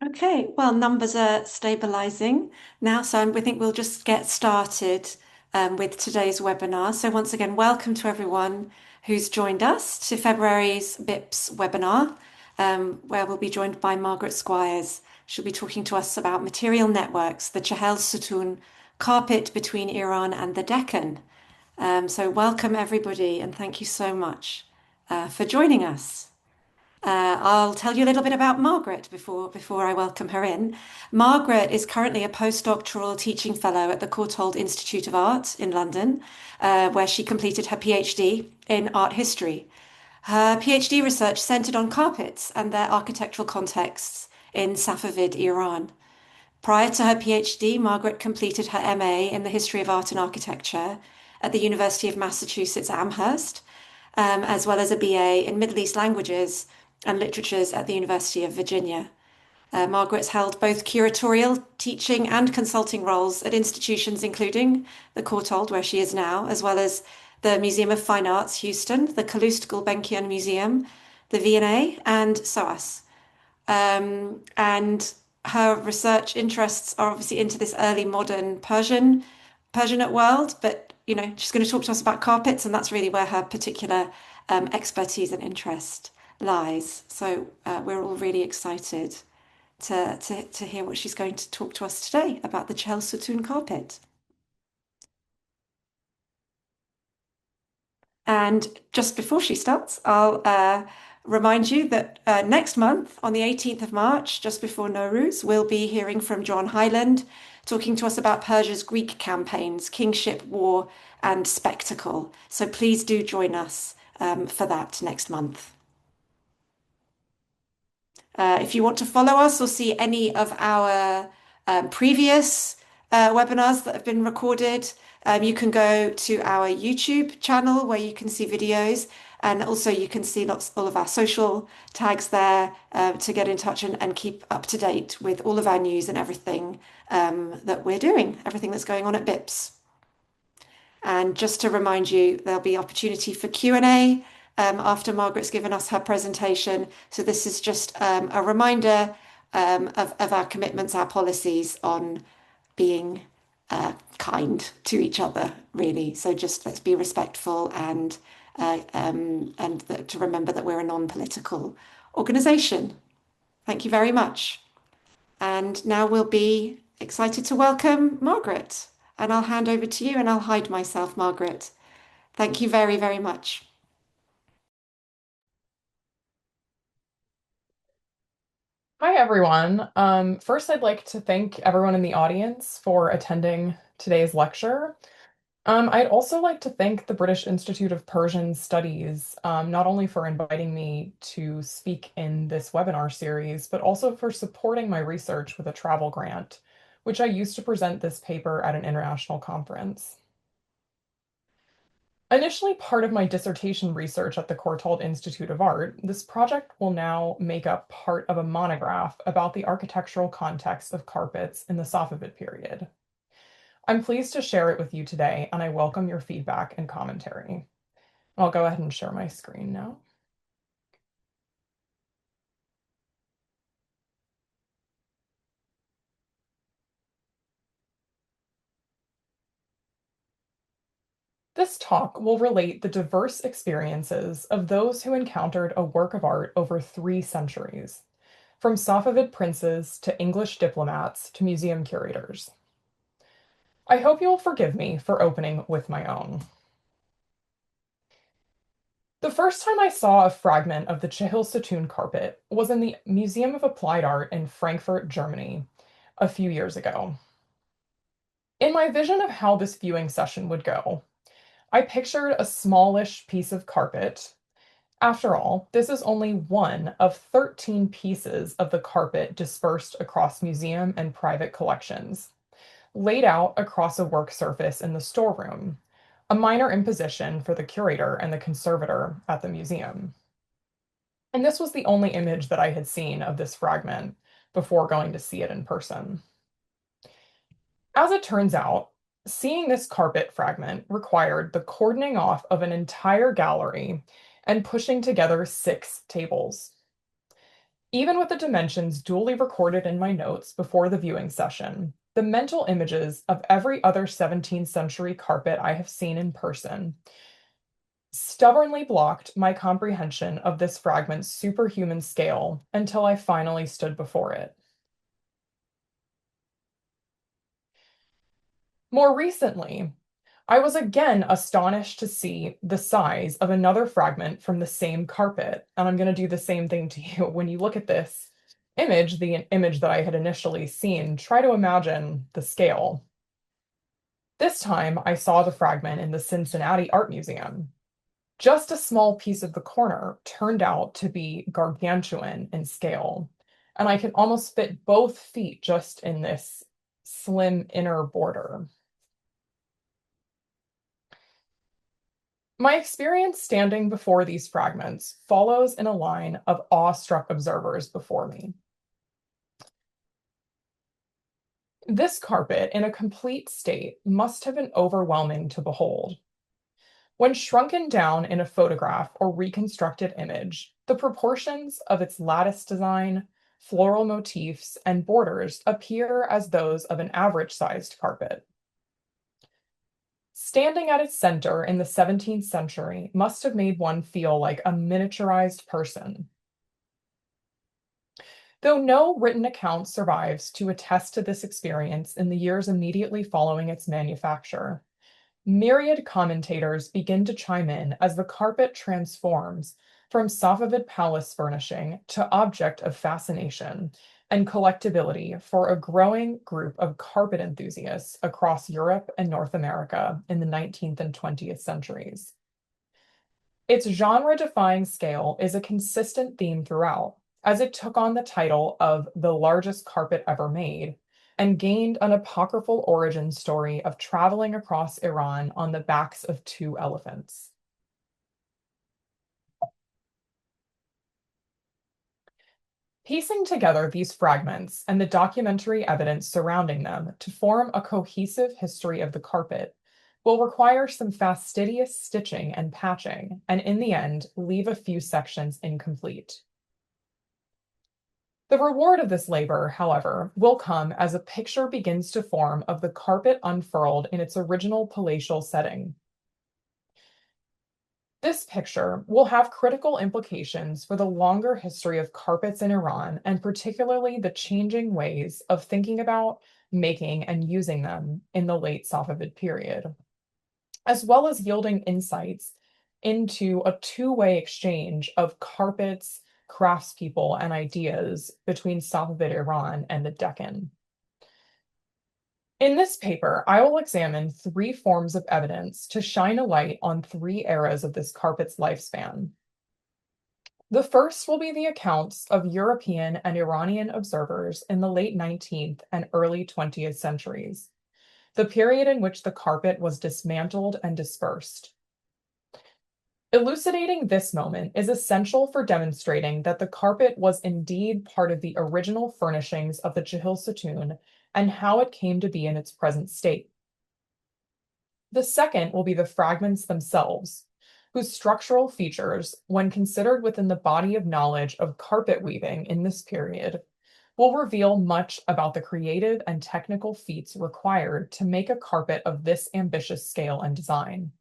Okay, well, numbers are stabilizing now, so we think we'll just get started with today's webinar. So once again, welcome to everyone who's joined us to February's BIPS webinar, where we'll be joined by Margaret Squires. She'll be talking to us about material networks, the Chehel Sotun carpet between Iran and the Deccan. So welcome everybody, and thank you so much for joining us. I'll tell you a little bit about Margaret before I welcome her in. Margaret is currently a postdoctoral teaching fellow at the Courtauld Institute of Art in London, where she completed her PhD in art history. Her PhD research centered on carpets and their architectural contexts in Safavid Iran. Prior to her PhD, Margaret completed her MA in the history of art and architecture at the University of Massachusetts Amherst, as well as a BA in Middle East languages and literatures at the University of Virginia. Margaret's held both curatorial, teaching, and consulting roles at institutions including the Courtauld, where she is now, as well as the Museum of Fine Arts, Houston, the Calouste Gulbenkian Museum, the V&A, and SOAS. And her research interests are obviously into this early modern Persianate world, but she's going to talk to us about carpets, and that's really where her particular expertise and interest lies. So we're all really excited to hear what she's going to talk to us today about the Chehel Sotun carpet. And just before she starts, I'll remind you that next month, on the 18th of March, just before Nowruz, we'll be hearing from John Hyland, talking to us about Persia's Greek campaigns, kingship, war, and spectacle. So please do join us for that next month. If you want to follow us or see any of our previous webinars that have been recorded, you can go to our YouTube channel where you can see videos, and also you can see all of our social tags there to get in touch and keep up to date with all of our news and everything that we're doing, everything that's going on at BIPS. And just to remind you, there'll be opportunity for Q&A after Margaret's given us her presentation. So this is just a reminder of our commitments, our policies on being kind to each other, really. So just let's be respectful and to remember that we're a non-political organization. Thank you very much. And now we'll be excited to welcome Margaret. And I'll hand over to you and I'll hide myself, Margaret. Thank you very, very much. Hi, everyone. First, I'd like to thank everyone in the audience for attending today's lecture. I'd also like to thank the British Institute of Persian Studies, not only for inviting me to speak in this webinar series, but also for supporting my research with a travel grant, which I used to present this paper at an international conference. Initially part of my dissertation research at the Courtauld Institute of Art, this project will now make up part of a monograph about the architectural context of carpets in the Safavid period. I'm pleased to share it with you today, and I welcome your feedback and commentary. I'll go ahead and share my screen now. This talk will relate the diverse experiences of those who encountered a work of art over 3 centuries, from Safavid princes to English diplomats to museum curators. I hope you'll forgive me for opening with my own. The first time I saw a fragment of the Chehel Sotun carpet was in the Museum of Applied Art in Frankfurt, Germany, a few years ago. In my vision of how this viewing session would go, I pictured a smallish piece of carpet. After all, this is only one of 13 pieces of the carpet dispersed across museum and private collections, laid out across a work surface in the storeroom, a minor imposition for the curator and the conservator at the museum. And this was the only image that I had seen of this fragment before going to see it in person. As it turns out, seeing this carpet fragment required the cordoning off of an entire gallery and pushing together 6 tables. Even with the dimensions duly recorded in my notes before the viewing session, the mental images of every other 17th century carpet I have seen in person stubbornly blocked my comprehension of this fragment's superhuman scale until I finally stood before it. More recently, I was again astonished to see the size of another fragment from the same carpet, and I'm going to do the same thing to you. When you look at this image, the image that I had initially seen, try to imagine the scale. This time, I saw the fragment in the Cincinnati Art Museum. Just a small piece of the corner turned out to be gargantuan in scale, and I can almost fit both feet just in this slim inner border. My experience standing before these fragments follows in a line of awestruck observers before me. This carpet, in a complete state, must have been overwhelming to behold. When shrunken down in a photograph or reconstructed image, the proportions of its lattice design, floral motifs, and borders appear as those of an average-sized carpet. Standing at its center in the 17th century must have made one feel like a miniaturized person. Though no written account survives to attest to this experience in the years immediately following its manufacture, myriad commentators begin to chime in as the carpet transforms from Safavid palace furnishing to object of fascination and collectability for a growing group of carpet enthusiasts across Europe and North America in the 19th and 20th centuries. Its genre-defying scale is a consistent theme throughout, as it took on the title of the largest carpet ever made and gained an apocryphal origin story of traveling across Iran on the backs of two elephants. Piecing together these fragments and the documentary evidence surrounding them to form a cohesive history of the carpet will require some fastidious stitching and patching, and in the end, leave a few sections incomplete. The reward of this labor, however, will come as a picture begins to form of the carpet unfurled in its original palatial setting. This picture will have critical implications for the longer history of carpets in Iran, and particularly the changing ways of thinking about, making, and using them in the late Safavid period, as well as yielding insights into a two-way exchange of carpets, craftspeople, and ideas between Safavid Iran and the Deccan. In this paper, I will examine three forms of evidence to shine a light on three eras of this carpet's lifespan. The first will be the accounts of European and Iranian observers in the late 19th and early 20th centuries, the period in which the carpet was dismantled and dispersed. Elucidating this moment is essential for demonstrating that the carpet was indeed part of the original furnishings of the Chehel Sotun and how it came to be in its present state. The second will be the fragments themselves, whose structural features, when considered within the body of knowledge of carpet weaving in this period, will reveal much about the creative and technical feats required to make a carpet of this ambitious scale and design.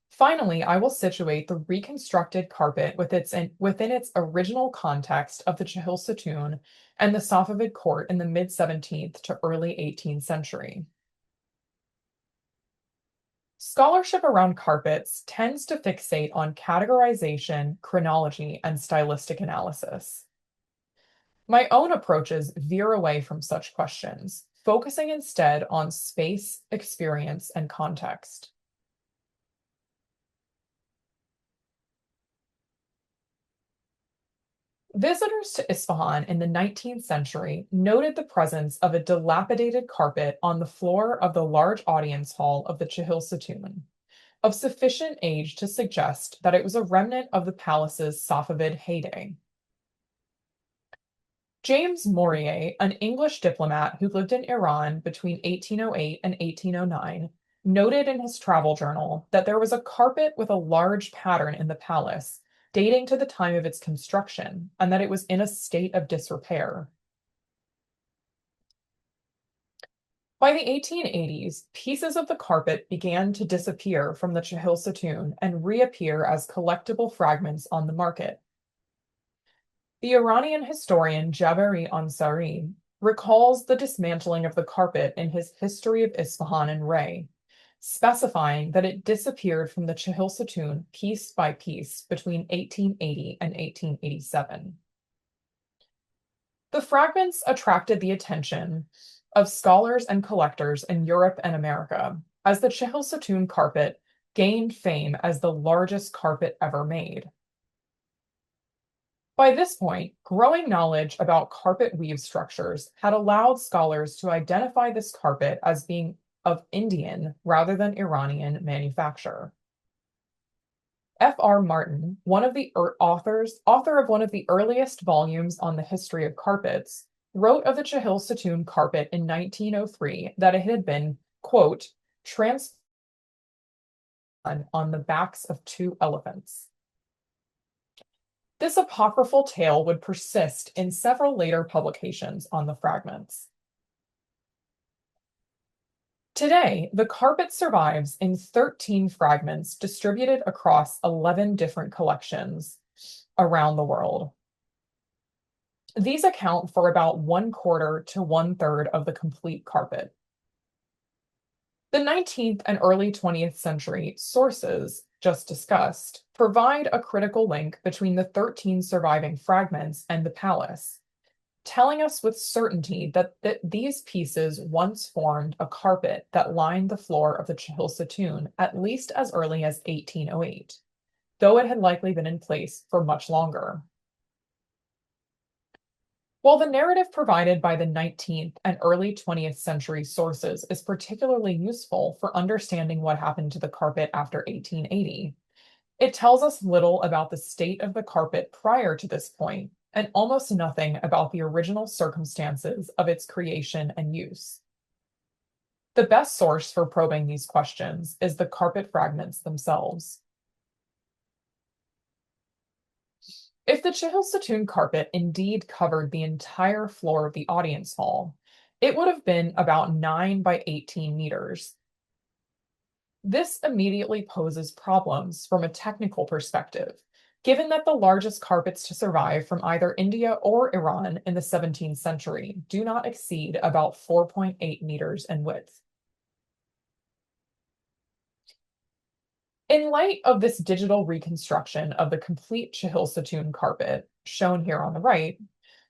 Finally, I will situate the reconstructed carpet within its original context of the Chehel Sotun and the Safavid court in the mid-17th to early 18th century. Scholarship around carpets tends to fixate on categorization, chronology, and stylistic analysis. My own approaches veer away from such questions, focusing instead on space, experience, and context. Visitors to Isfahan in the 19th century noted the presence of a dilapidated carpet on the floor of the large audience hall of the Chehel Sotun, of sufficient age to suggest that it was a remnant of the palace's Safavid heyday. James Morier, an English diplomat who lived in Iran between 1808 and 1809, noted in his travel journal that there was a carpet with a large pattern in the palace, dating to the time of its construction, and that it was in a state of disrepair. By the 1880s, pieces of the carpet began to disappear from the Chehel Sotun and reappear as collectible fragments on the market. The Iranian historian Jabari Ansari recalls the dismantling of the carpet in his History of Isfahan and Ray, specifying that it disappeared from the Chehel Sotun piece by piece between 1880 and 1887. The fragments attracted the attention of scholars and collectors in Europe and America, as the Chehel Sotun carpet gained fame as the largest carpet ever made. By this point, growing knowledge about carpet weave structures had allowed scholars to identify this carpet as being of Indian rather than Iranian manufacture. F.R. Martin, one of the author of one of the earliest volumes on the history of carpets, wrote of the Chehel Sotun carpet in 1903 that it had been, quote, transferred on the backs of two elephants. This apocryphal tale would persist in several later publications on the fragments. Today, the carpet survives in 13 fragments distributed across 11 different collections around the world. These account for about 1/4 to 1/3 of the complete carpet. The 19th and early 20th century sources, just discussed, provide a critical link between the 13 surviving fragments and the palace, telling us with certainty that these pieces once formed a carpet that lined the floor of the Chehel Sotun at least as early as 1808, though it had likely been in place for much longer. While the narrative provided by the 19th and early 20th century sources is particularly useful for understanding what happened to the carpet after 1880, it tells us little about the state of the carpet prior to this point and almost nothing about the original circumstances of its creation and use. The best source for probing these questions is the carpet fragments themselves. If the Chehel Sotun carpet indeed covered the entire floor of the audience hall, it would have been about 9 by 18 meters. This immediately poses problems from a technical perspective, given that the largest carpets to survive from either India or Iran in the 17th century do not exceed about 4.8 meters in width. In light of this digital reconstruction of the complete Chehel Sotun carpet, shown here on the right,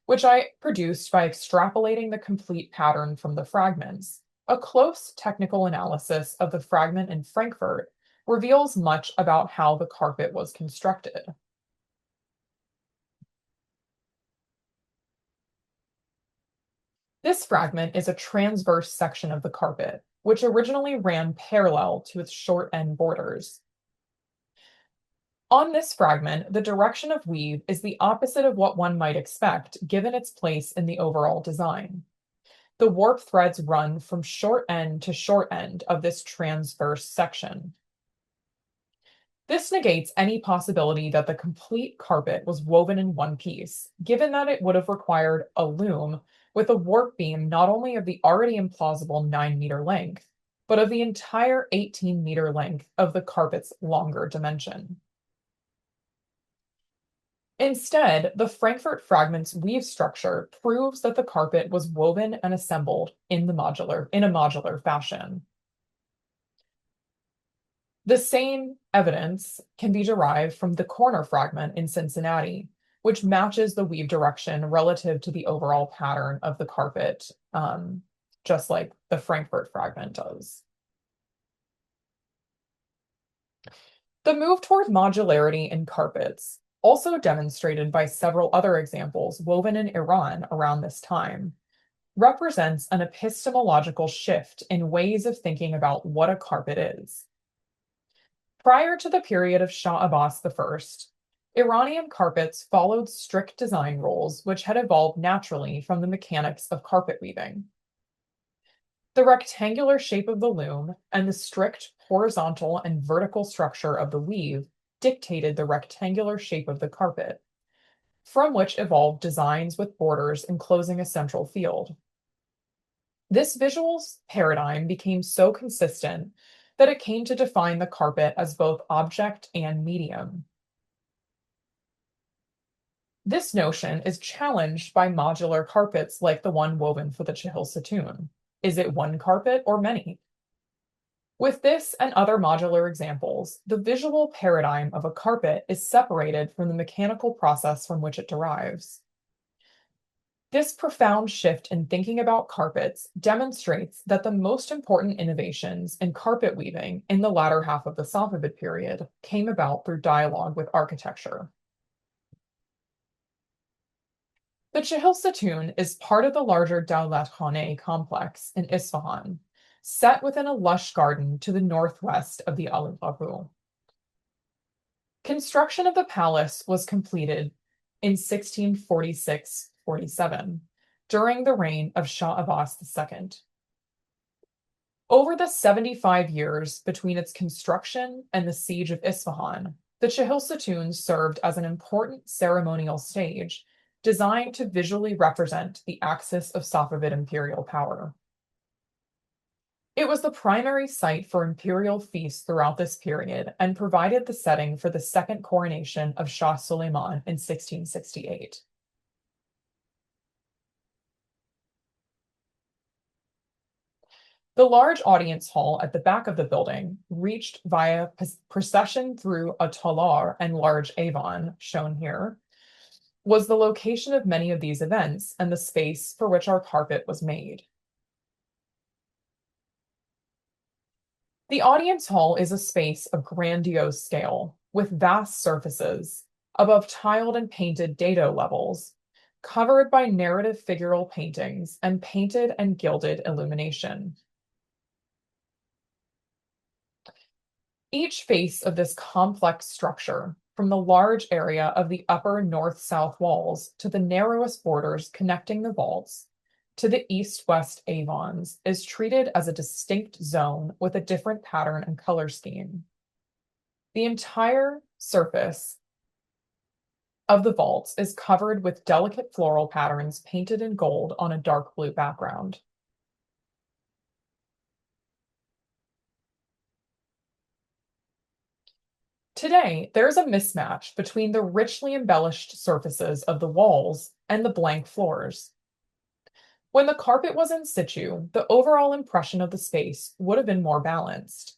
which I produced by extrapolating the complete pattern from the fragments, a close technical analysis of the fragment in Frankfurt reveals much about how the carpet was constructed. This fragment is a transverse section of the carpet, which originally ran parallel to its short end borders. On this fragment, the direction of weave is the opposite of what one might expect, given its place in the overall design. The warp threads run from short end to short end of this transverse section. This negates any possibility that the complete carpet was woven in one piece, given that it would have required a loom with a warp beam not only of the already implausible 9-meter length, but of the entire 18-meter length of the carpet's longer dimension. Instead, the Frankfurt fragment's weave structure proves that the carpet was woven and assembled in a modular fashion. The same evidence can be derived from the corner fragment in Cincinnati, which matches the weave direction relative to the overall pattern of the carpet, just like the Frankfurt fragment does. The move toward modularity in carpets, also demonstrated by several other examples woven in Iran around this time, represents an epistemological shift in ways of thinking about what a carpet is. Prior to the period of Shah Abbas I, Iranian carpets followed strict design rules which had evolved naturally from the mechanics of carpet weaving. The rectangular shape of the loom and the strict horizontal and vertical structure of the weave dictated the rectangular shape of the carpet, from which evolved designs with borders enclosing a central field. This visual paradigm became so consistent that it came to define the carpet as both object and medium. This notion is challenged by modular carpets like the one woven for the Chehel Sotun. Is it one carpet or many? With this and other modular examples, the visual paradigm of a carpet is separated from the mechanical process from which it derives. This profound shift in thinking about carpets demonstrates that the most important innovations in carpet weaving in the latter half of the Safavid period came about through dialogue with architecture. The Chehel Sotun is part of the larger Dawlat Khaneh complex in Isfahan, set within a lush garden to the northwest of the Al-Gharu. Construction of the palace was completed in 1646-47 during the reign of Shah Abbas II. Over the 75 years between its construction and the siege of Isfahan, the Chehel Sotun served as an important ceremonial stage designed to visually represent the axis of Safavid imperial power. It was the primary site for imperial feasts throughout this period and provided the setting for the second coronation of Shah Suleiman in 1668. The large audience hall at the back of the building, reached via procession through a talar and large avon, shown here, was the location of many of these events and the space for which our carpet was made. The audience hall is a space of grandiose scale, with vast surfaces, above tiled and painted dado levels, covered by narrative figural paintings and painted and gilded illumination. Each face of this complex structure, from the large area of the upper north-south walls to the narrowest borders connecting the vaults, to the east-west avons, is treated as a distinct zone with a different pattern and color scheme. The entire surface of the vaults is covered with delicate floral patterns painted in gold on a dark blue background. Today, there is a mismatch between the richly embellished surfaces of the walls and the blank floors. When the carpet was in situ, the overall impression of the space would have been more balanced.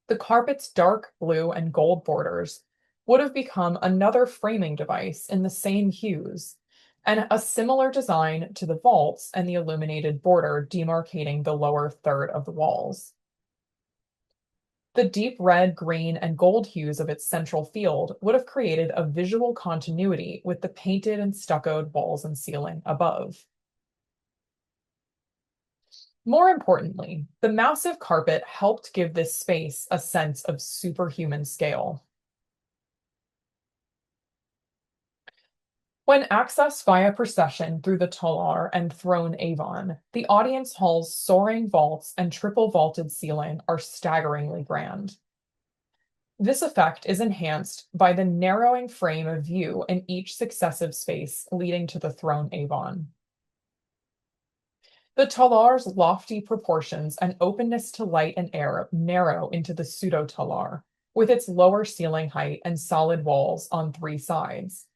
The carpet's dark blue and gold borders would have become another framing device in the same hues, and a similar design to the vaults and the illuminated border demarcating the lower third of the walls. The deep red, green, and gold hues of its central field would have created a visual continuity with the painted and stuccoed walls and ceiling above. More importantly, the massive carpet helped give this space a sense of superhuman scale. When accessed via procession through the talar and throne avon, the audience hall's soaring vaults and triple vaulted ceiling are staggeringly grand. This effect is enhanced by the narrowing frame of view in each successive space leading to the throne avon. The talar's lofty proportions and openness to light and air narrow into the pseudo-talar, with its lower ceiling height and solid walls on three sides.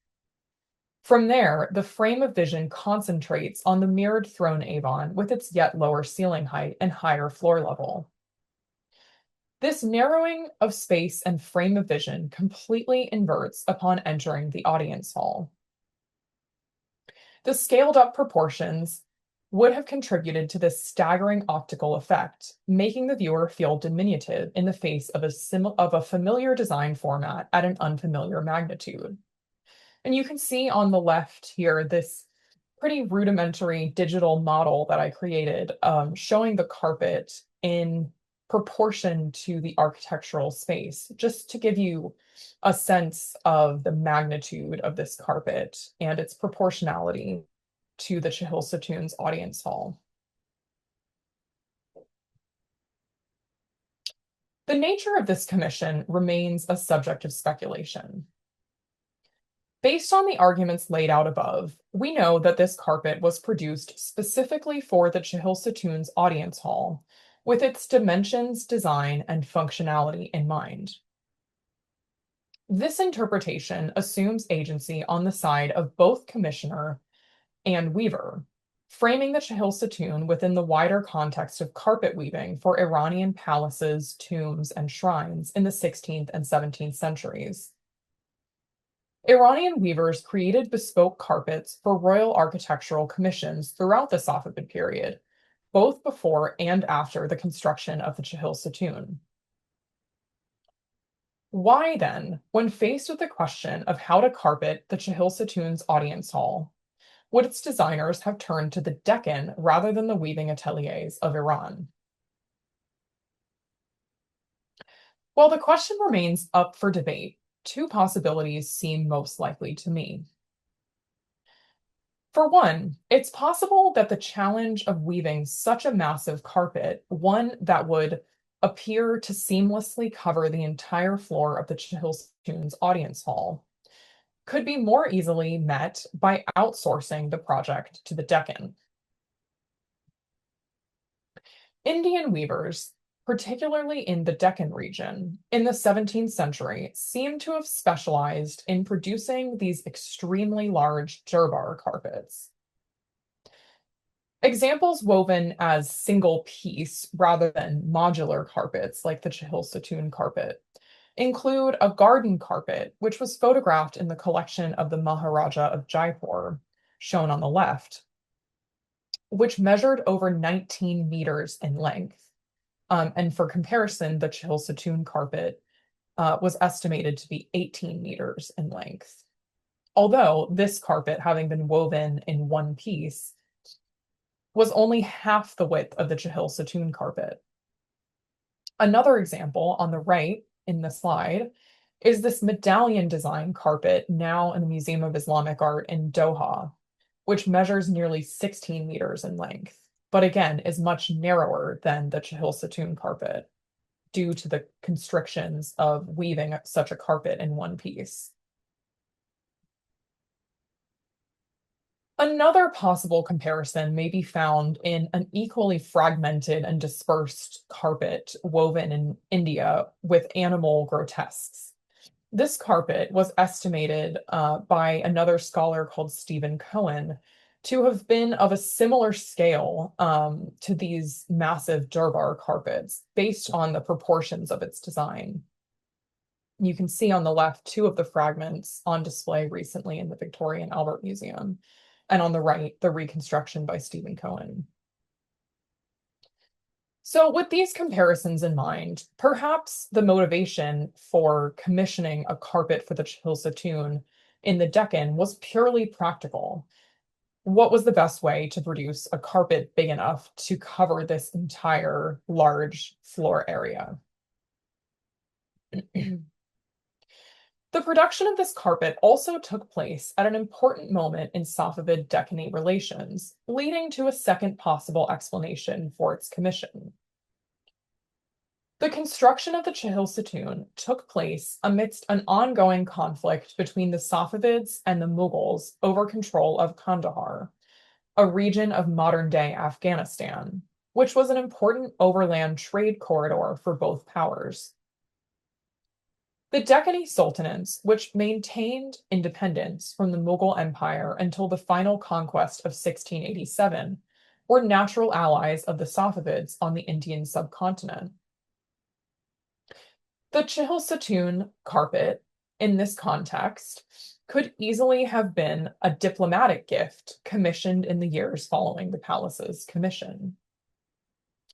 From there, the frame of vision concentrates on the mirrored throne avon with its yet lower ceiling height and higher floor level. This narrowing of space and frame of vision completely inverts upon entering the audience hall. The scaled-up proportions would have contributed to this staggering optical effect, making the viewer feel diminutive in the face of a familiar design format at an unfamiliar magnitude. And you can see on the left here this pretty rudimentary digital model that I created, showing the carpet in proportion to the architectural space, just to give you a sense of the magnitude of this carpet and its proportionality to the Chehel Sotun's audience hall. The nature of this commission remains a subject of speculation. Based on the arguments laid out above, we know that this carpet was produced specifically for the Chehel Sotun's audience hall, with its dimensions, design, and functionality in mind. This interpretation assumes agency on the side of both commissioner and weaver, framing the Chehel Sotun within the wider context of carpet weaving for Iranian palaces, tombs, and shrines in the 16th and 17th centuries. Iranian weavers created bespoke carpets for royal architectural commissions throughout the Safavid period, both before and after the construction of the Chehel Sotun. Why then, when faced with the question of how to carpet the Chehel Sotun's audience hall, would its designers have turned to the Deccan rather than the weaving ateliers of Iran? While the question remains up for debate, two possibilities seem most likely to me. For one, it's possible that the challenge of weaving such a massive carpet, one that would appear to seamlessly cover the entire floor of the Chehel Sotun's audience hall, could be more easily met by outsourcing the project to the Deccan. Indian weavers, particularly in the Deccan region, in the 17th century, seem to have specialized in producing these extremely large durbar carpets. Examples woven as single piece rather than modular carpets like the Chehel Sotun carpet include a garden carpet, which was photographed in the collection of the Maharaja of Jaipur, shown on the left, which measured over 19 meters in length. And for comparison, the Chehel Sotun carpet was estimated to be 18 meters in length. Although this carpet, having been woven in one piece, was only half the width of the Chehel Sotun carpet. Another example on the right in the slide is this medallion design carpet now in the Museum of Islamic Art in Doha, which measures nearly 16 meters in length, but again is much narrower than the Chehel Sotun carpet due to the constrictions of weaving such a carpet in one piece. Another possible comparison may be found in an equally fragmented and dispersed carpet woven in India with animal grotesques. This carpet was estimated by another scholar called Stephen Cohen to have been of a similar scale to these massive durbar carpets based on the proportions of its design. You can see on the left two of the fragments on display recently in the Victoria and Albert Museum, and on the right, the reconstruction by Stephen Cohen. So with these comparisons in mind, perhaps the motivation for commissioning a carpet for the Chehel Sotun in the Deccan was purely practical. What was the best way to produce a carpet big enough to cover this entire large floor area? The production of this carpet also took place at an important moment in Safavid Deccani relations, leading to a second possible explanation for its commission. The construction of the Chehel Sotun took place amidst an ongoing conflict between the Safavids and the Mughals over control of Kandahar, a region of modern-day Afghanistan, which was an important overland trade corridor for both powers. The Deccani sultanates, which maintained independence from the Mughal Empire until the final conquest of 1687, were natural allies of the Safavids on the Indian subcontinent. The Chehel Sotun carpet, in this context, could easily have been a diplomatic gift commissioned in the years following the palace's commission.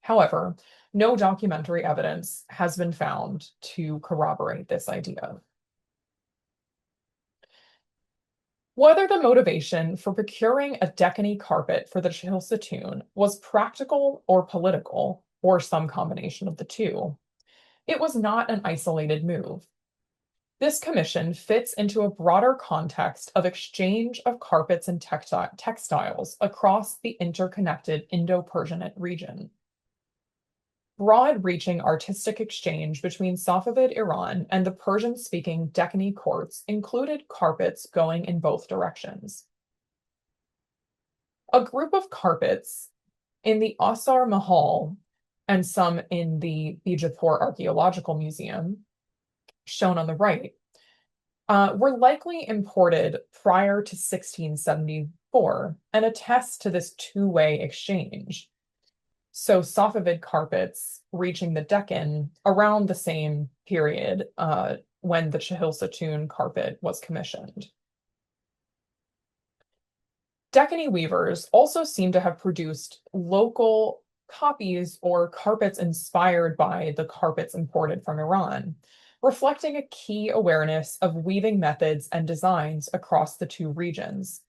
However, no documentary evidence has been found to corroborate this idea. Whether the motivation for procuring a Deccani carpet for the Chehel Sotun was practical or political, or some combination of the two, it was not an isolated move. This commission fits into a broader context of exchange of carpets and textiles across the interconnected Indo-Persianate region. broad-reaching artistic exchange between Safavid Iran and the Persian-speaking Deccan courts included carpets going in both directions. A group of carpets in the Asar Mahal and some in the Bijapur Archaeological Museum, shown on the right, were likely imported prior to 1674 and attest to this two-way exchange. So Safavid carpets reaching the Deccan around the same period when the Chehel Sotun carpet was commissioned. Deccan weavers also seem to have produced local copies or carpets inspired by the carpets imported from Iran, reflecting a key awareness of weaving methods and designs across the two regions.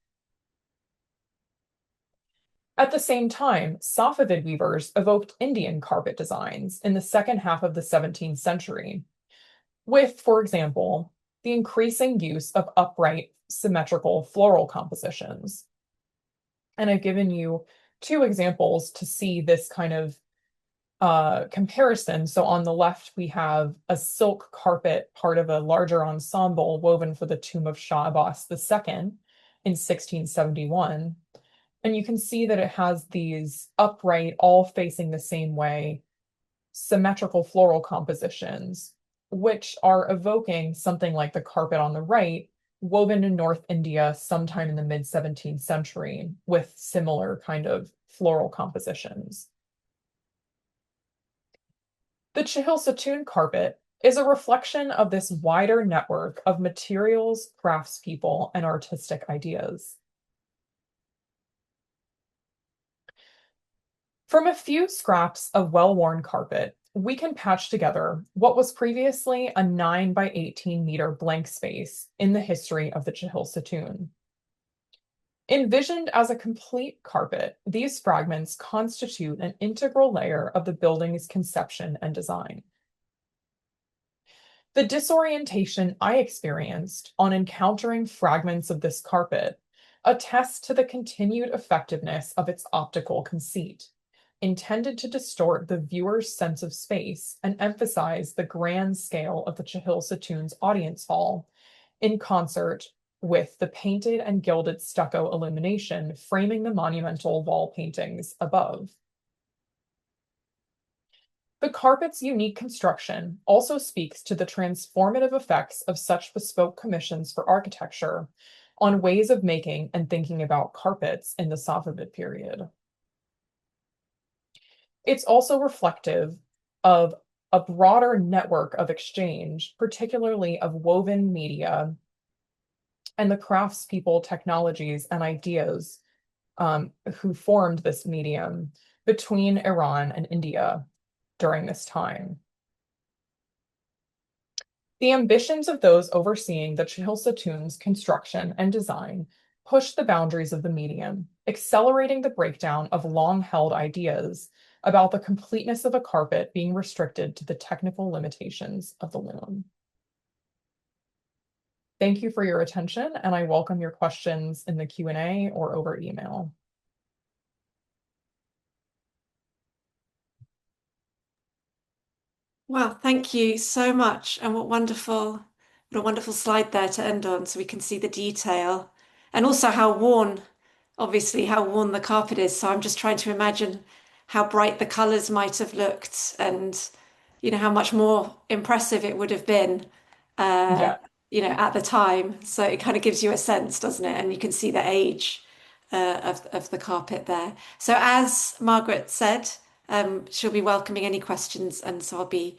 At the same time, Safavid weavers evoked Indian carpet designs in the second half of the 17th century, with, for example, the increasing use of upright, symmetrical floral compositions. And I've given you two examples to see this kind of comparison. So on the left, we have a silk carpet, part of a larger ensemble woven for the tomb of Shah Abbas II in 1671. And you can see that it has these upright, all facing the same way, symmetrical floral compositions, which are evoking something like the carpet on the right, woven in North India sometime in the mid 17th century with similar kind of floral compositions. The Chehel Sotun carpet is a reflection of this wider network of materials, craftspeople, and artistic ideas. From a few scraps of well-worn carpet, we can patch together what was previously a 9 by 18 meter blank space in the history of the Chehel Sotun. Envisioned as a complete carpet, these fragments constitute an integral layer of the building's conception and design. The disorientation I experienced on encountering fragments of this carpet attests to the continued effectiveness of its optical conceit, intended to distort the viewer's sense of space and emphasize the grand scale of the Chehel Sotun's audience hall, in concert with the painted and gilded stucco illumination framing the monumental wall paintings above. The carpet's unique construction also speaks to the transformative effects of such bespoke commissions for architecture on ways of making and thinking about carpets in the Safavid period. It's also reflective of a broader network of exchange, particularly of woven media and the craftspeople, technologies, and ideas who formed this medium between Iran and India during this time. The ambitions of those overseeing the Chehel Sotun's construction and design pushed the boundaries of the medium, accelerating the breakdown of long-held ideas about the completeness of a carpet being restricted to the technical limitations of the loom. Thank you for your attention, and I welcome your questions in the Q&A or over email. Well, thank you so much. And what a wonderful slide there to end on so we can see the detail and also how worn, obviously, how worn the carpet is. So I'm just trying to imagine how bright the colors might have looked and, how much more impressive it would have been, uh, Yeah. at the time. So it kind of gives you a sense, doesn't it? And you can see the age of the carpet there. So as Margaret said, she'll be welcoming any questions, and so I'll be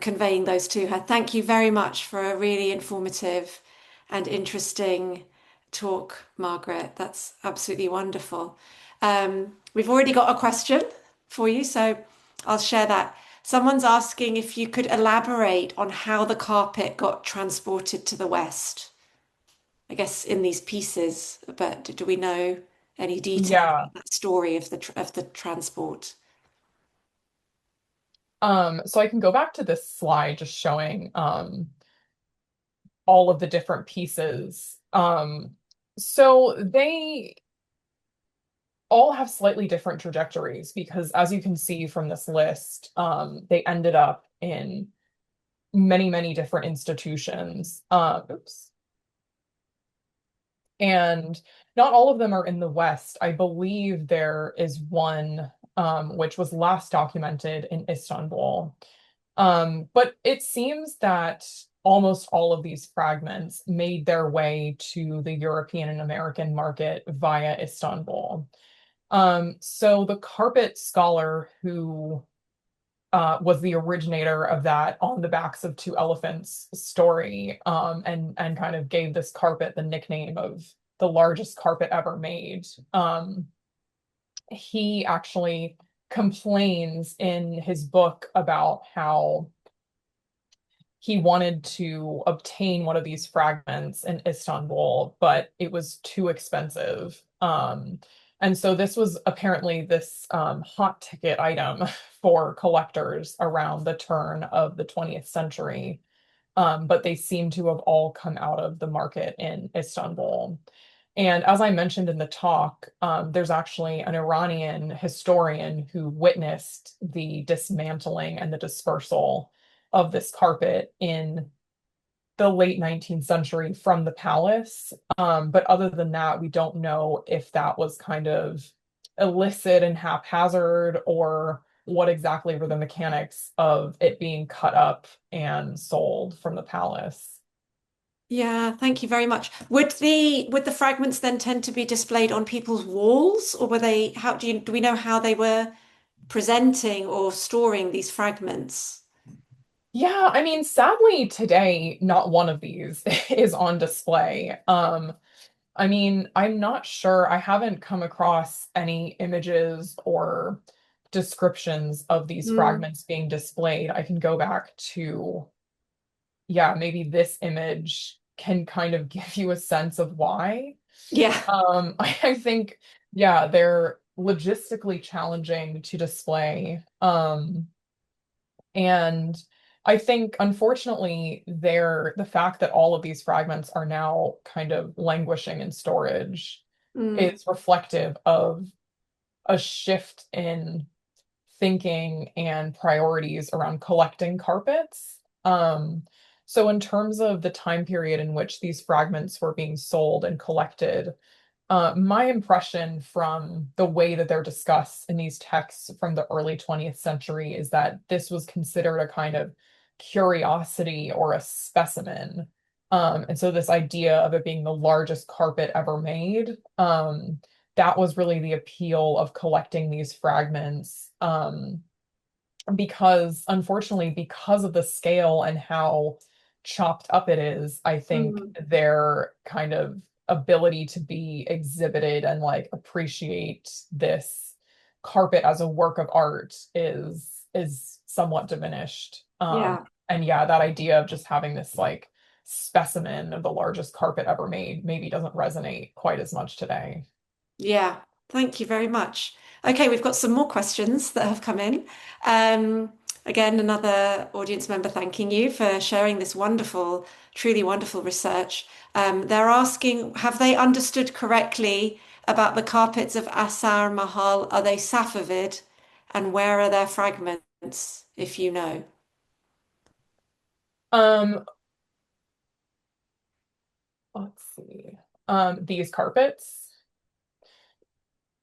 conveying those to her. Thank you very much for a really informative and interesting talk, Margaret. That's absolutely wonderful. We've already got a question for you, so I'll share that. Someone's asking if you could elaborate on how the carpet got transported to the West. I guess in these pieces, but do we know any detail Yeah. about that story of the transport? So I can go back to this slide just showing all of the different pieces. So they all have slightly different trajectories because, as you can see from this list, they ended up in many, many different institutions. Oops. And not all of them are in the West. I believe there is one which was last documented in Istanbul. But it seems that almost all of these fragments made their way to the European and American market via Istanbul. So the carpet scholar who was the originator of that on the backs of two elephants story, and kind of gave this carpet the nickname of the largest carpet ever made. He actually complains in his book about how he wanted to obtain one of these fragments in Istanbul, but it was too expensive. And so this was apparently this hot ticket item for collectors around the turn of the 20th century. But they seem to have all come out of the market in Istanbul. And as I mentioned in the talk, there's actually an Iranian historian who witnessed the dismantling and the dispersal of this carpet in the late 19th century from the palace. But other than that, we don't know if that was kind of illicit and haphazard or what exactly were the mechanics of it being cut up and sold from the palace. Yeah, thank you very much. Would the fragments then tend to be displayed on people's walls, or were they, how do we know how they were presenting or storing these fragments? Yeah, I mean, sadly today, not one of these is on display. I mean, I'm not sure. I haven't come across any images or descriptions of these Mm, fragments being displayed. I can go back to, yeah, maybe this image can kind of give you a sense of why. yeah. I think, yeah, they're logistically challenging to display. And I think, unfortunately, the fact that all of these fragments are now kind of languishing in storage Mm, is reflective of a shift in thinking and priorities around collecting carpets. So, in terms of the time period in which these fragments were being sold and collected, my impression from the way that they're discussed in these texts from the early 20th century is that this was considered a kind of curiosity or a specimen. And so this idea of it being the largest carpet ever made, that was really the appeal of collecting these fragments. Because unfortunately, because of the scale and how chopped up it is, I think mm, their kind of ability to be exhibited and like appreciate this carpet as a work of art is somewhat diminished. yeah. And yeah, that idea of just having this like specimen of the largest carpet ever made maybe doesn't resonate quite as much today. Yeah, thank you very much. Okay, we've got some more questions that have come in. Um, Again, another audience member thanking you for sharing this wonderful, truly wonderful research. They're asking, have they understood correctly about the carpets of Asar Mahal? Are they Safavid? And where are their fragments, if you know? Um, let's see. These carpets.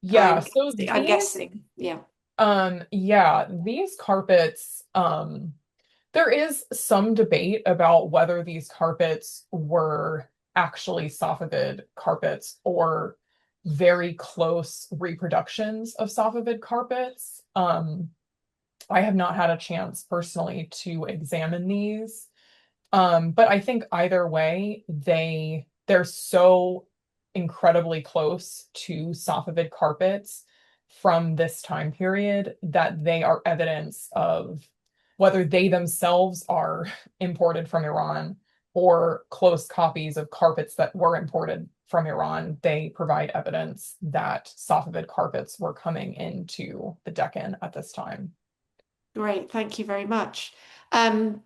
Yeah, so I'm these guessing. Yeah. yeah, these carpets, there is some debate about whether these carpets were actually Safavid carpets or very close reproductions of Safavid carpets. I have not had a chance personally to examine these. But I think either way, they're so incredibly close to Safavid carpets from this time period that they are evidence of whether they themselves are imported from Iran or close copies of carpets that were imported from Iran. They provide evidence that Safavid carpets were coming into the Deccan at this time. Great. Thank you very much. Um,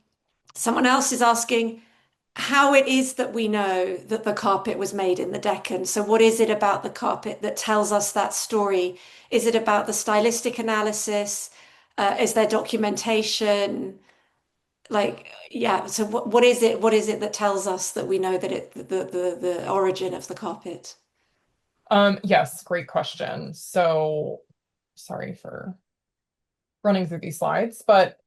Someone else is asking, how it is that we know that the carpet was made in the Deccan. So, what is it about the carpet that tells us that story? Is it about the stylistic analysis? Is there documentation? Like, yeah. So, what is it? What is it that tells us that we know that the origin of the carpet? Yes, great question. So sorry for running through these slides, but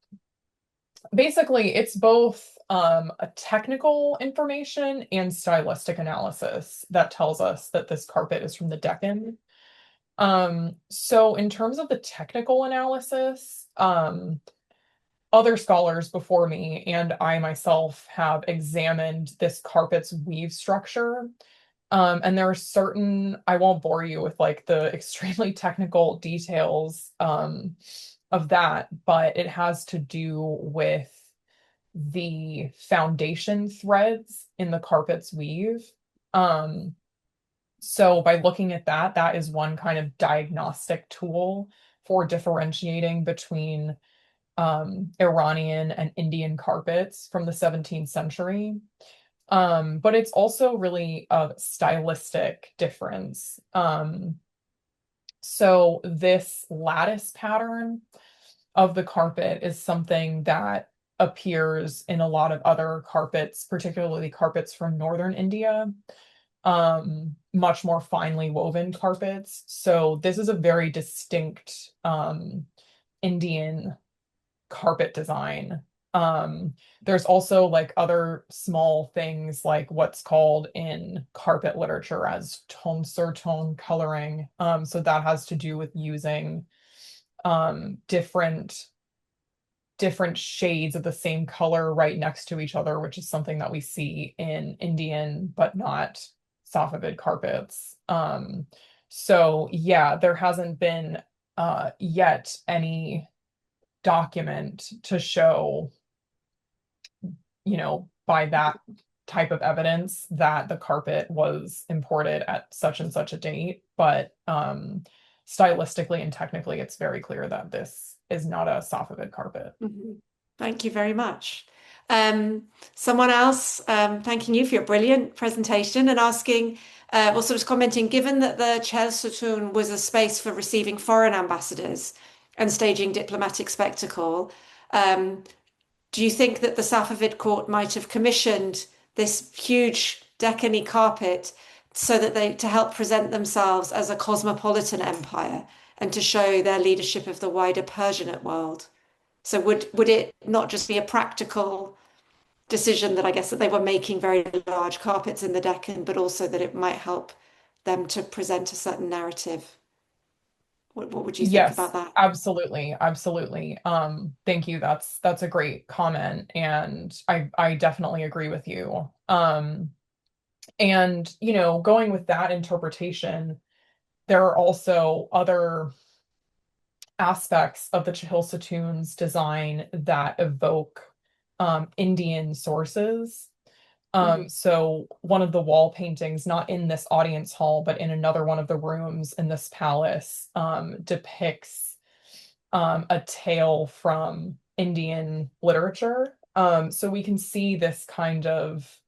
basically it's both a technical information and stylistic analysis that tells us that this carpet is from the Deccan. So in terms of the technical analysis, other scholars before me and I myself have examined this carpet's weave structure. And there are certain, I won't bore you with like the extremely technical details of that, but it has to do with the foundation threads in the carpet's weave. Um, so by looking at that, that is one kind of diagnostic tool for differentiating between Iranian and Indian carpets from the 17th century. But it's also really a stylistic difference. So this lattice pattern of the carpet is something that appears in a lot of other carpets, particularly carpets from northern India, much more finely woven carpets. So this is a very distinct Indian carpet design. Um, there's also like other small things like what's called in carpet literature as tone coloring. So that has to do with using different shades of the same color right next to each other, which is something that we see in Indian but not Safavid carpets. So yeah, there hasn't been yet any document to show, by that type of evidence that the carpet was imported at such and such a date. But stylistically and technically, it's very clear that this is not a Safavid carpet. Mhm. Thank you very much. Someone else thanking you for your brilliant presentation and asking, also was commenting, given that the Chehel Sotun was a space for receiving foreign ambassadors and staging diplomatic spectacle, um, do you think that the Safavid court might have commissioned this huge Deccani carpet so that to help present themselves as a cosmopolitan empire and to show their leadership of the wider Persianate world? So would it not just be a practical decision that I guess that they were making very large carpets in the Deccan, but also that it might help them to present a certain narrative? What would you think about Yes, that? absolutely, absolutely. Thank you. That's a great comment, and I definitely agree with you. And going with that interpretation, there are also other aspects of the Chehil Satun's design that evoke Indian sources. Mhm. So one of the wall paintings, not in this audience hall, but in another one of the rooms in this palace, depicts a tale from Indian literature. So we can see this kind of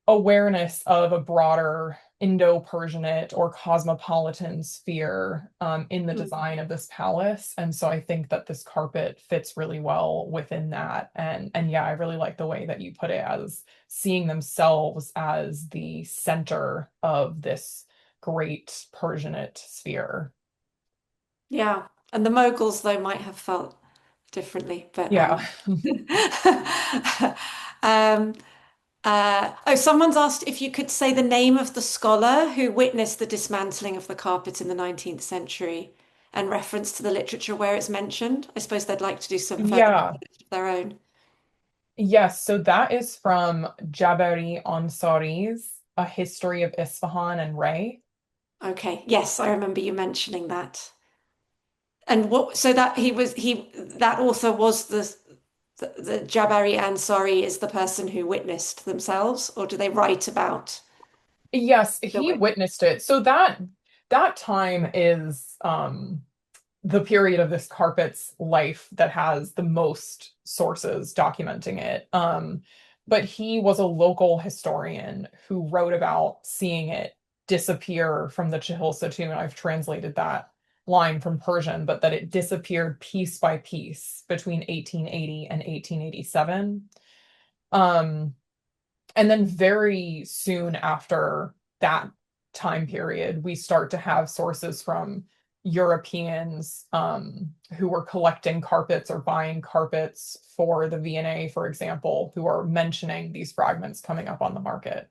awareness of a broader Indo-Persianate or cosmopolitan sphere in the Mm. design of this palace. And so I think that this carpet fits really well within that. And yeah, I really like the way that you put it as seeing themselves as the center of this great Persianate sphere. Yeah. And the Moguls, though, might have felt differently, but Yeah. um, oh, someone's asked if you could say the name of the scholar who witnessed the dismantling of the carpet in the 19th century and reference to the literature where it's mentioned. I suppose they'd like to do some further Yeah. research of their own. Yes, so that is from Jabari Ansari's A History of Isfahan and Ray. Okay, yes, I remember you mentioning that. And what, so that that author was the Jabari Ansari is the person who witnessed themselves, or do they write about Yes, the he witness? witnessed it. So that time is the period of this carpet's life that has the most sources documenting it. But he was a local historian who wrote about seeing it disappear from the Chehel Sotun. I've translated that line from Persian, but that it disappeared piece by piece between 1880 and 1887. Um, and then very soon after that time period, we start to have sources from Europeans who were collecting carpets or buying carpets for the V&A, for example, who are mentioning these fragments coming up on the market.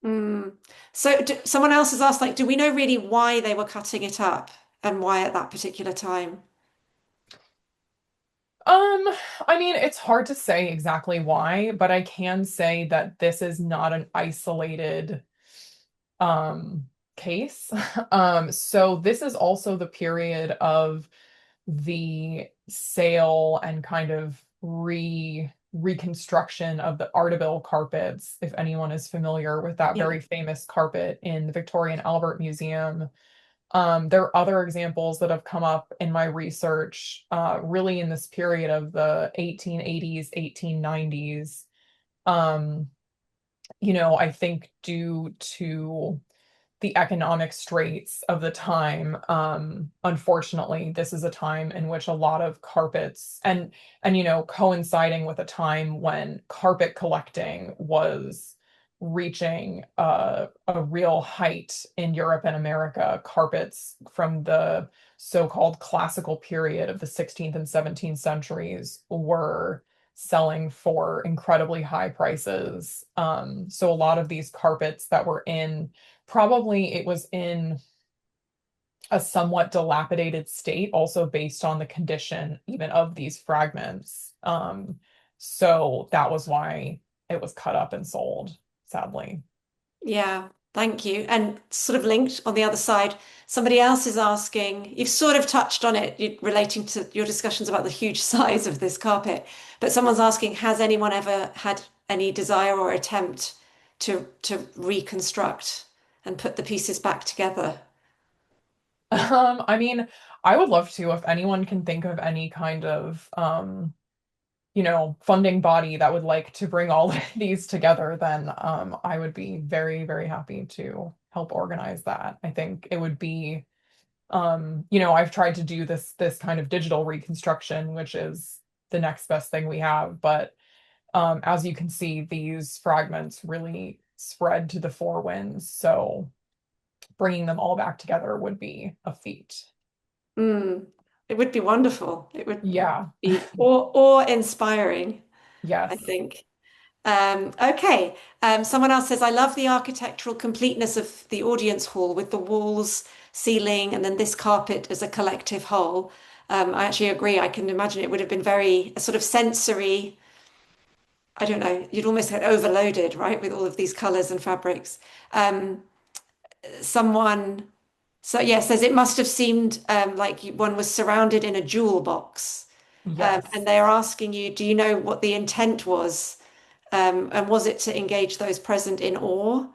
Mm. So someone else has asked, like, do we know really why they were cutting it up and why at that particular time? Um, I mean, it's hard to say exactly why, but I can say that this is not an isolated um case. So this is also the period of the sale and kind of reconstruction of the archival carpets, if anyone is familiar with that Yeah. very famous carpet in the Victoria and Albert Museum. There are other examples that have come up in my research, really in this period of the 1880s, 1890s. Um, I think due to the economic straits of the time. Unfortunately, this is a time in which a lot of carpets and coinciding with a time when carpet collecting was reaching a real height in Europe and America. Carpets from the so-called classical period of the 16th and 17th centuries were selling for incredibly high prices. So a lot of these carpets that were in probably it was in a somewhat dilapidated state, also based on the condition even of these fragments. So that was why it was cut up and sold, sadly. Yeah, thank you. And sort of linked on the other side, somebody else is asking, you've sort of touched on it relating to your discussions about the huge size of this carpet, but someone's asking, has anyone ever had any desire or attempt to reconstruct and put the pieces back together? I mean, I would love to if anyone can think of any kind of funding body that would like to bring all of these together, then I would be very, very happy to help organize that. I think it would be I've tried to do this kind of digital reconstruction, which is the next best thing we have. But as you can see, these fragments really spread to the four winds. So bringing them all back together would be a feat. Mm, it would be wonderful. It would Yeah. be awe-inspiring, I Yes. think. Okay. Someone else says, I love the architectural completeness of the audience hall with the walls, ceiling, and then this carpet as a collective whole. I actually agree. I can imagine it would have been very a sort of sensory, I don't know, you'd almost get overloaded, right, with all of these colors and fabrics. Um, someone, so yeah, says it must have seemed like one was surrounded in a jewel box. And Yes. they are asking you, do you know what the intent was? And was it to engage those present in awe?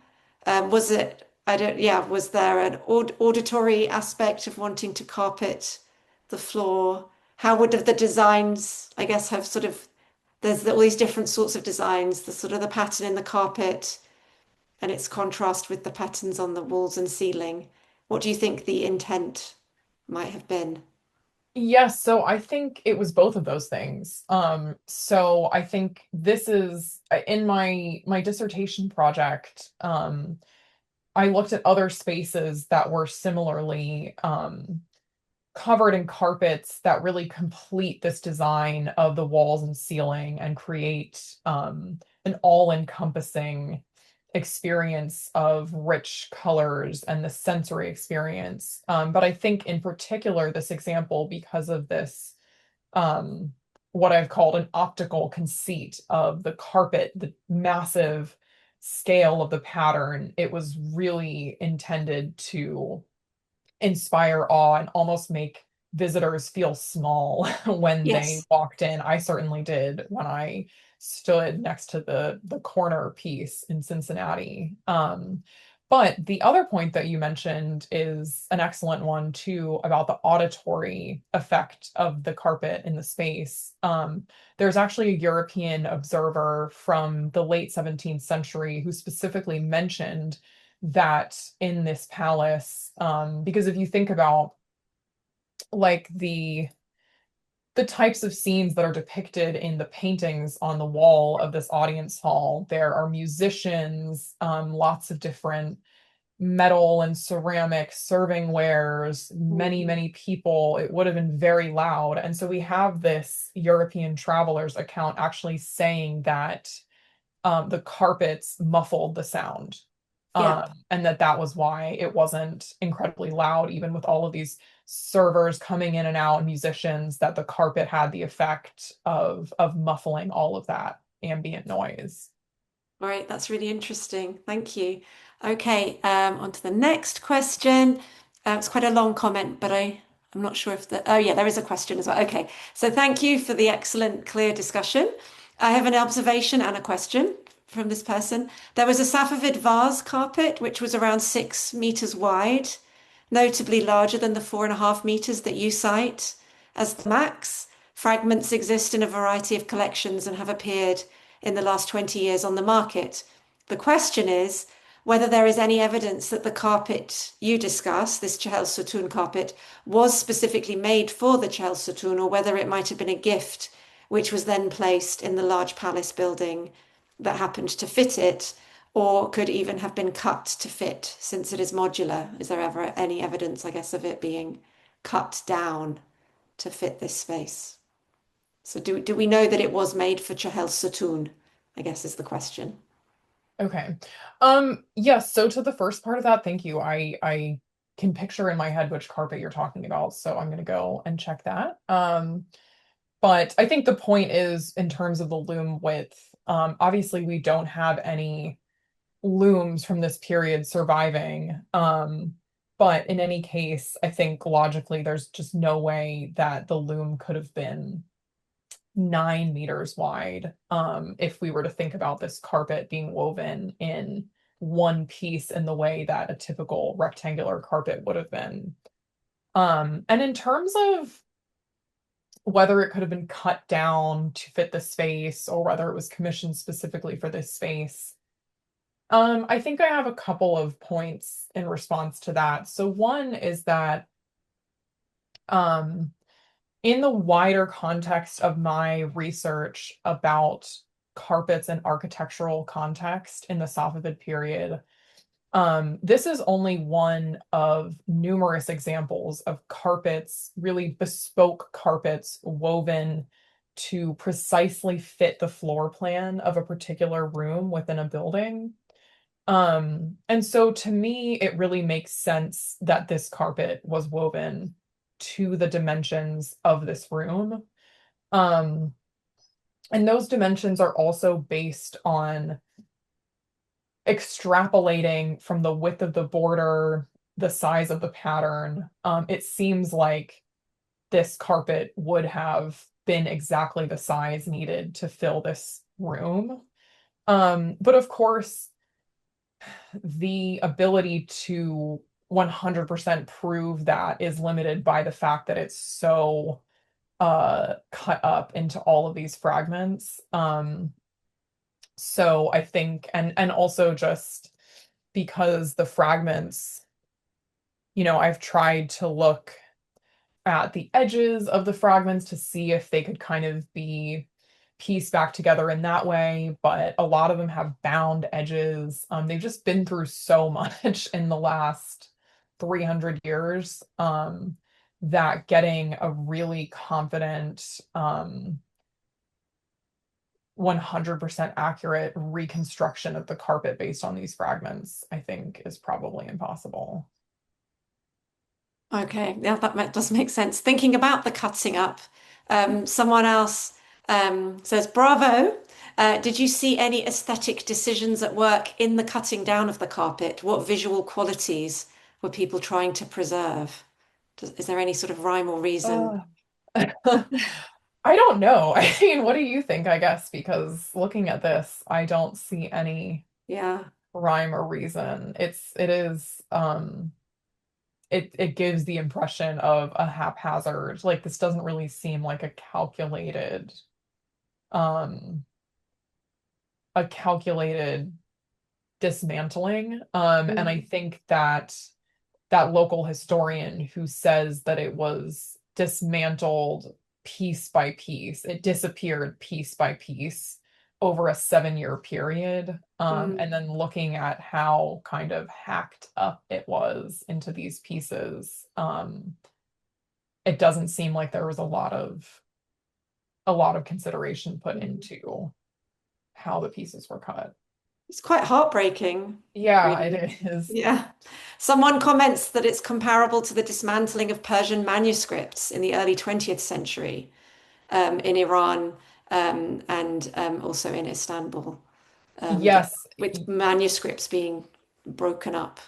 Was it, I don't, yeah, was there an auditory aspect of wanting to carpet the floor? How would have the designs, I guess, have sort of, there's all these different sorts of designs, the sort of the pattern in the carpet and its contrast with the patterns on the walls and ceiling. What do you think the intent might have been? Yes, so I think it was both of those things. So I think this is in my dissertation project. I looked at other spaces that were similarly covered in carpets that really complete this design of the walls and ceiling and create an all-encompassing experience of rich colors and the sensory experience. But I think in particular, this example, because of this, um, what I've called an optical conceit of the carpet, the massive scale of the pattern, it was really intended to inspire awe and almost make visitors feel small when they Yes. walked in. I certainly did when I stood next to the corner piece in Cincinnati. But the other point that you mentioned is an excellent one too about the auditory effect of the carpet in the space. There's actually a European observer from the late 17th century who specifically mentioned that in this palace, because if you think about like the types of scenes that are depicted in the paintings on the wall of this audience hall, there are musicians, lots of different metal and ceramic serving wares, many, Mhm. many people. It would have been very loud. And so we have this European traveler's account actually saying that the carpets muffled the sound. Yeah. And that was why it wasn't incredibly loud, even with all of these servers coming in and out, and musicians, that the carpet had the effect of muffling all of that ambient noise. All right, that's really interesting. Thank you. Okay, on to the next question. It's quite a long comment, but I'm not sure if oh yeah, there is a question as well. Okay, so thank you for the excellent, clear discussion. I have an observation and a question from this person. There was a Safavid vase carpet, which was around 6 meters wide, notably larger than the 4.5 meters that you cite as the max. Fragments exist in a variety of collections and have appeared in the last 20 years on the market. The question is whether there is any evidence that the carpet you discuss, this Chehel Sotun carpet, was specifically made for the Chehel Sotun, or whether it might have been a gift which was then placed in the large palace building that happened to fit it, or could even have been cut to fit since it is modular. Is there ever any evidence, I guess, of it being cut down to fit this space? So do we know that it was made for Chehel Sotun? I guess is the question. Okay. Yes, so to the first part of that, thank you. I can picture in my head which carpet you're talking about, so I'm gonna go and check that. But I think the point is in terms of the loom width, obviously we don't have any looms from this period surviving. But in any case, I think logically there's just no way that the loom could have been 9 meters wide, if we were to think about this carpet being woven in one piece in the way that a typical rectangular carpet would have been. And in terms of whether it could have been cut down to fit the space or whether it was commissioned specifically for this space, I think I have a couple of points in response to that. So one is that um, in the wider context of my research about carpets and architectural context in the Safavid period, this is only one of numerous examples of carpets, really bespoke carpets woven to precisely fit the floor plan of a particular room within a building. And so to me, it really makes sense that this carpet was woven to the dimensions of this room. Um, and those dimensions are also based on extrapolating from the width of the border, the size of the pattern. It seems like this carpet would have been exactly the size needed to fill this room. But of course, the ability to 100% prove that is limited by the fact that it's so cut up into all of these fragments. So I think, and also just because the fragments, I've tried to look at the edges of the fragments to see if they could kind of be pieced back together in that way, but a lot of them have bound edges. They've just been through so much in the last 300 years, that getting a really confident, 100% accurate reconstruction of the carpet based on these fragments, I think is probably impossible. Okay, yeah, does make sense. Thinking about the cutting up, someone else says, "Bravo! Did you see any aesthetic decisions at work in the cutting down of the carpet? What visual qualities were people trying to preserve? Is there any sort of rhyme or reason?" Uh, I don't know. I mean, what do you think, I guess? Because looking at this, I don't see any. Yeah. rhyme or reason. It gives the impression of a haphazard, like this doesn't really seem like um a calculated dismantling. And I Mm, think that that local historian who says that it was dismantled piece by piece, it disappeared piece by piece over a 7-year period. And mm, then looking at how kind of hacked up it was into these pieces, it doesn't seem like there was a lot of consideration put mm. into how the pieces were cut. It's quite heartbreaking, Yeah, really. it is. Yeah. Someone comments that it's comparable to the dismantling of Persian manuscripts in the early 20th century in Iran and also in Istanbul, Yes, with manuscripts being broken up.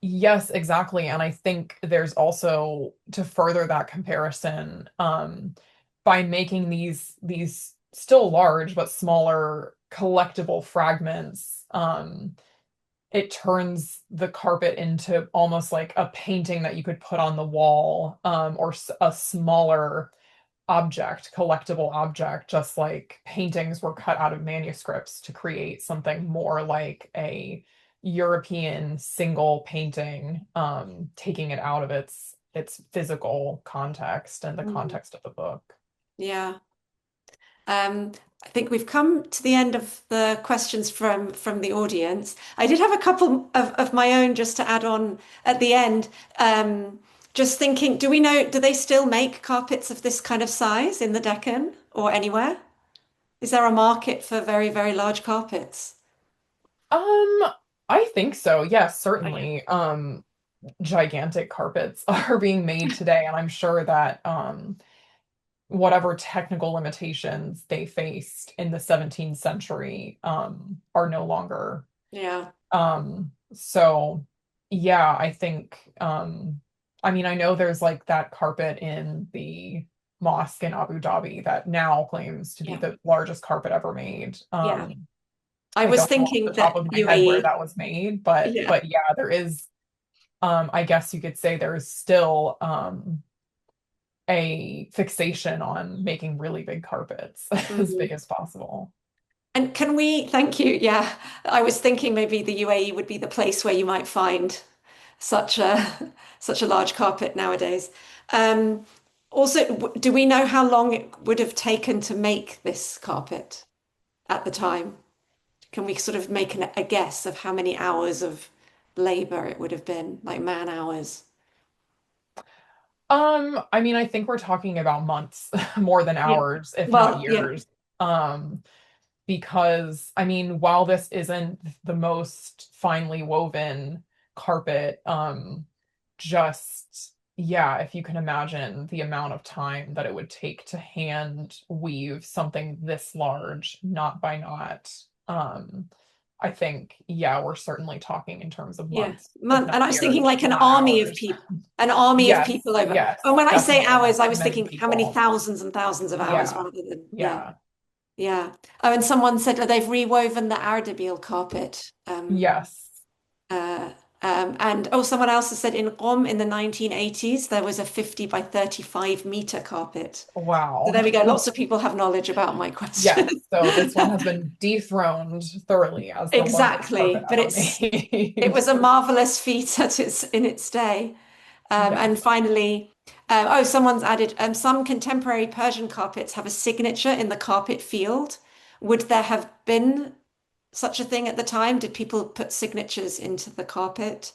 yes, exactly. And I think there's also to further that comparison, by making these still large but smaller collectible fragments, it turns the carpet into almost like a painting that you could put on the wall, or a smaller object, collectible object, just like paintings were cut out of manuscripts to create something more like a European single painting, taking it out of its physical context and the Mm. context of the book. Yeah. Um, I think we've come to the end of the questions from the audience. I did have a couple of my own just to add on at the end. Just thinking, do we know, do they still make carpets of this kind of size in the Deccan or anywhere? Is there a market for very, very large carpets? Um, I think so. Yes, Okay. certainly. Gigantic carpets are being made today, and I'm sure that whatever technical limitations they faced in the 17th century, are no longer. Yeah. So yeah, I think, I mean, I know there's like that carpet in the mosque in Abu Dhabi that now claims to be Yeah. the largest carpet ever made. Yeah. I I was don't know off thinking the top that of my head where UAE. that was made, but Yeah. but yeah, there is, I guess you could say there is still, a fixation on making really big carpets as big Mhm. as possible. And can we, thank you. Yeah. I was thinking maybe the UAE would be the place where you might find such a such a large carpet nowadays. Um, Also, do we know how long it would have taken to make this carpet at the time? Can we sort of make a guess of how many hours of labor it would have been, like man hours? I mean, I think we're talking about months more than Yeah. hours, if not Well, yeah, years. Um, because I mean, while this isn't the most finely woven carpet, just yeah, if you can imagine the amount of time that it would take to hand weave something this large, knot by knot, I think, yeah, we're certainly talking in terms of yeah. months, if And I not was thinking years, like if not hours. an army of Yes, people over. yes, And when I say definitely. hours, I was Many thinking how many people. thousands and thousands of hours Yeah, rather than, yeah. yeah, Yeah. Oh, and someone said that they've rewoven the Ardabil carpet. yes. Uh, and oh, someone else has said in Qom in the 1980s, there was a 50 by 35-meter carpet. So Wow. there we go. Lots of people have knowledge about my question. Yes. So this one has been dethroned thoroughly as the largest carpet Exactly. But ever it made. was a marvelous feat at in its day. And Yes. finally, oh, someone's added some contemporary Persian carpets have a signature in the carpet field. Would there have been such a thing at the time? Did people put signatures into the carpet?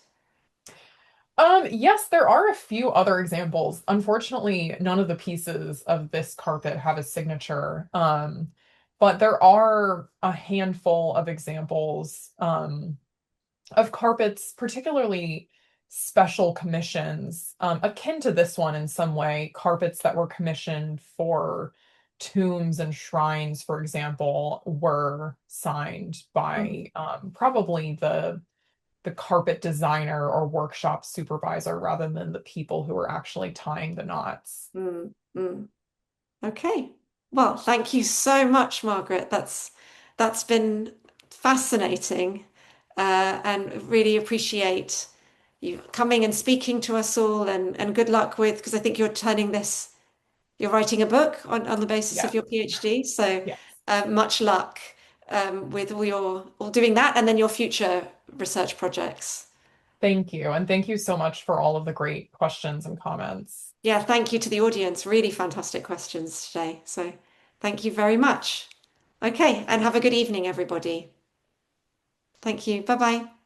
Yes, there are a few other examples. Unfortunately, none of the pieces of this carpet have a signature. But there are a handful of examples, of carpets, particularly special commissions, akin to this one in some way, carpets that were commissioned for tombs and shrines, for example, were signed Mm, by, probably the carpet designer or workshop supervisor rather than the people who were actually tying the knots. mm. Okay. Well, thank you so much, Margaret. That's been fascinating. and really appreciate you coming and speaking to us all and good luck with, because I think you're writing a book on the basis of Yes, your PhD. So yes. much luck with all doing that and then your future research projects. Thank you. And thank you so much for all of the great questions and comments. Yeah, thank you to the audience. Really fantastic questions today. So thank you very much. Okay, and have a good evening, everybody. Thank you. Bye bye.